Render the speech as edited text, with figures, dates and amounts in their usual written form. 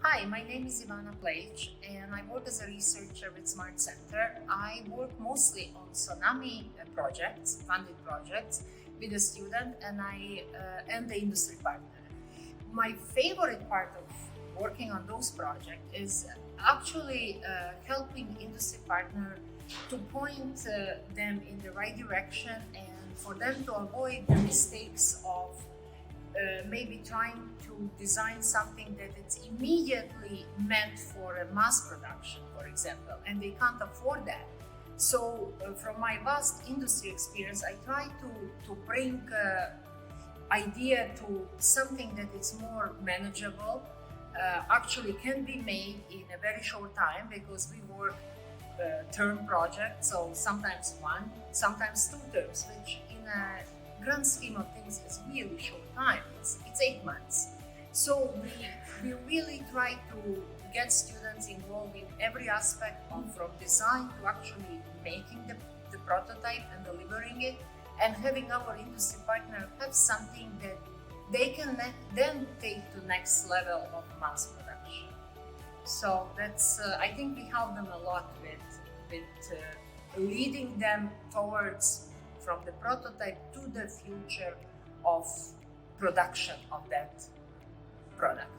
Hi, my name is Ivana Pleic and I work as a researcher with Smart Center. I work mostly on SONAMI projects, funded projects, with a student and the industry partner. My favorite part of working on those projects is actually helping industry partner to point them in the right direction and for them to avoid the mistakes of maybe trying to design something that it's immediately meant for a mass production, for example, and they can't afford that. So from my vast industry experience, I try to bring idea to something that is more manageable, actually can be made in a very short time because we work term projects, so sometimes one, sometimes 2 terms, which in a grand scheme of things is really short time. It's 8 months. So we really try to get students involved in every aspect from design to actually making the prototype and delivering it, and having our industry partner have something that they can then take to next level of mass production. So that's I think we help them a lot with leading them towards from the prototype to the future of production of that product.